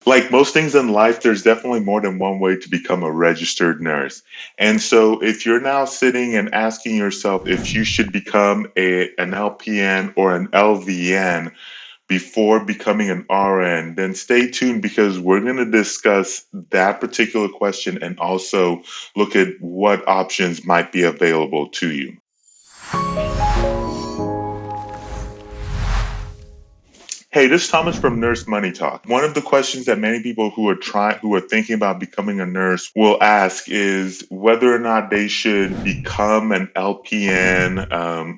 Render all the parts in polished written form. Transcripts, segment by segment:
Like most things in life, there's definitely more than one way to become a registered nurse. And so if you're now sitting and asking yourself if you should become an LPN or an LVN before becoming an RN, then stay tuned because we're going to discuss that particular question and also look at what options might be available to you. Hey, this is Thomas from Nurse Money Talk. One of the questions that many people who are thinking about becoming a nurse will ask is whether or not they should become an LPN,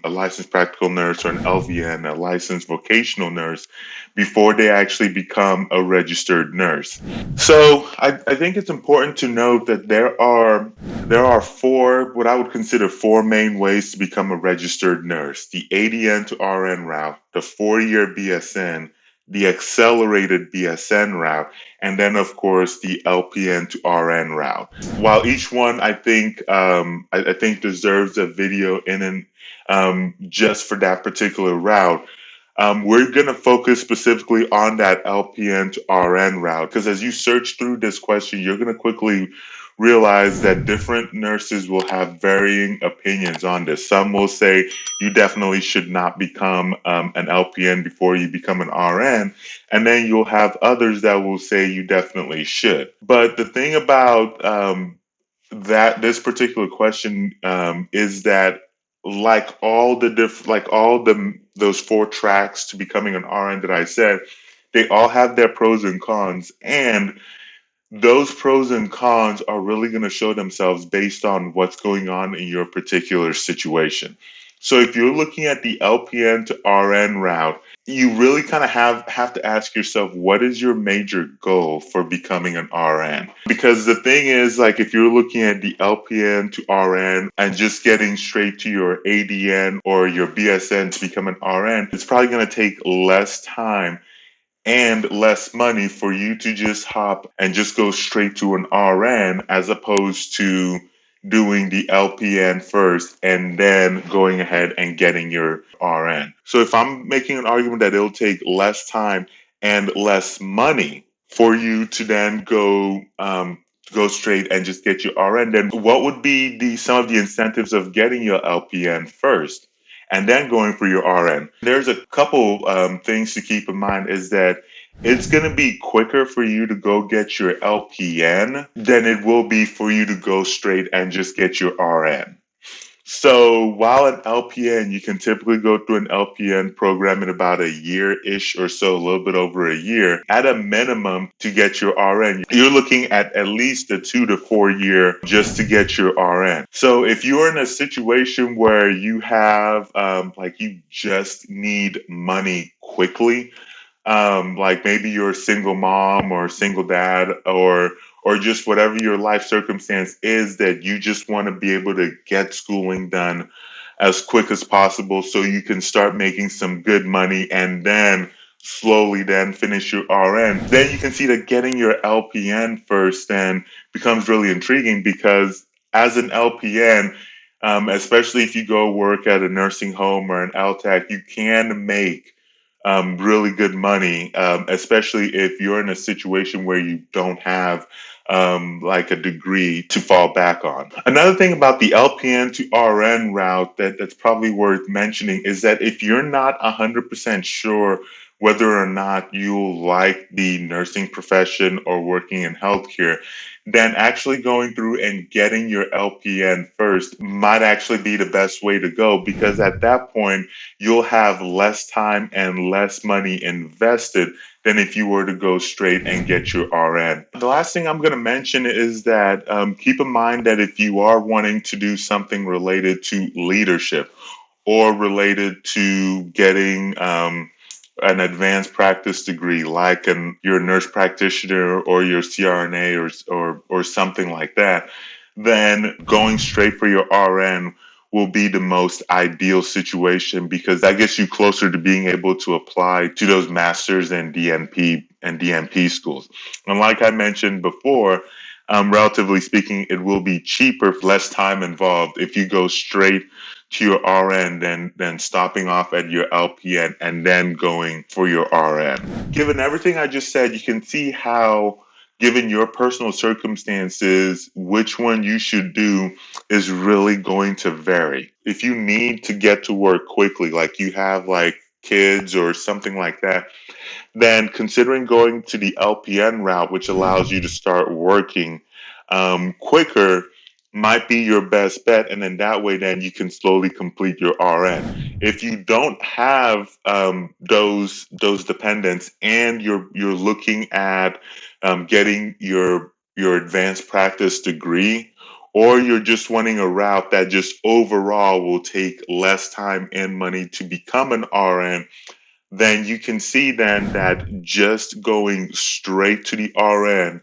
a licensed practical nurse, or an LVN, a licensed vocational nurse, before they actually become a registered nurse. So I think it's important to note that there are four, what I would consider four main ways to become a registered nurse: the ADN to RN route, the 4-year BSN, the accelerated BSN route, and then of course the LPN to RN route. While each one I think deserves a video in and just for that particular route. We're going to focus specifically on that LPN to RN route because as you search through this question, you're going to quickly realize that different nurses will have varying opinions on this. Some will say you definitely should not become an LPN before you become an RN, and then you'll have others that will say you definitely should. But the thing about that this particular question is that like all the those four tracks to becoming an RN that I said, they all have their pros and cons, and those pros and cons are really going to show themselves based on what's going on in your particular situation. So if you're looking at the LPN to RN route, you really kind of have to ask yourself, what is your major goal for becoming an RN? Because the thing is, like, if you're looking at the LPN to RN and just getting straight to your ADN or your BSN to become an RN, it's probably going to take less time and less money for you to just hop and just go straight to an RN as opposed to doing the LPN first and then going ahead and getting your RN. So if I'm making an argument that it'll take less time and less money for you to then go straight and just get your RN, then what would be the some of the incentives of getting your LPN first and then going for your RN? There's a couple things to keep in mind is that it's going to be quicker for you to go get your LPN than it will be for you to go straight and just get your RN. So while an LPN, you can typically go through an LPN program in about a year-ish or so, a little bit over a year. At a minimum, to get your RN, you're looking at least a 2 to 4 year just to get your RN. So if you're in a situation where you have, like you just need money quickly, like maybe you're a single mom or a single dad or just whatever your life circumstance is that you just want to be able to get schooling done as quick as possible so you can start making some good money and then slowly then finish your RN. Then you can see that getting your LPN first then becomes really intriguing because as an LPN, especially if you go work at a nursing home or an LTAC, you can make really good money, especially if you're in a situation where you don't have like a degree to fall back on. Another thing about the LPN to RN route that's probably worth mentioning is that if you're not 100% sure whether or not you like the nursing profession or working in healthcare, then actually going through and getting your LPN first might actually be the best way to go because at that point, you'll have less time and less money invested than if you were to go straight and get your RN. The last thing I'm going to mention is that keep in mind that if you are wanting to do something related to leadership or related to getting an advanced practice degree, like you're a nurse practitioner or your CRNA or something like that, then going straight for your RN will be the most ideal situation because that gets you closer to being able to apply to those masters and DNP schools. And like I mentioned before, relatively speaking, it will be cheaper, less time involved if you go straight to your RN than stopping off at your LPN and then going for your RN. Given everything I just said, you can see how, given your personal circumstances, which one you should do is really going to vary. If you need to get to work quickly, like you have like kids or something like that, then considering going to the LPN route, which allows you to start working quicker, might be your best bet. And then that way, then you can slowly complete your RN. If you don't have those dependents, and you're looking at getting your advanced practice degree, or you're just wanting a route that just overall will take less time and money to become an RN, then you can see then that just going straight to the RN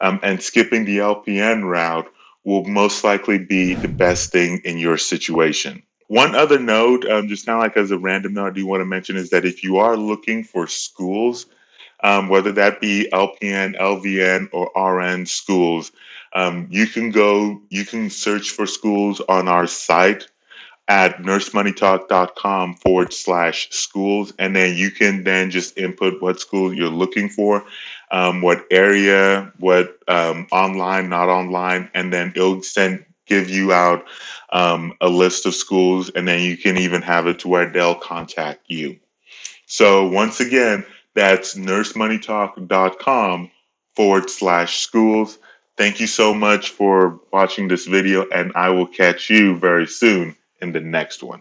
and skipping the LPN route will most likely be the best thing in your situation. One other note, just kind of like as a random note, I do want to mention is that if you are looking for schools, whether that be LPN, LVN, or RN schools, you can search for schools on our site at nursemoneytalk.com/schools. And then you can then just input what school you're looking for, what area, what online, not online, and then it'll give you out a list of schools, and then you can even have it to where they'll contact you. So once again, that's nursemoneytalk.com/schools. Thank you so much for watching this video, and I will catch you very soon in the next one.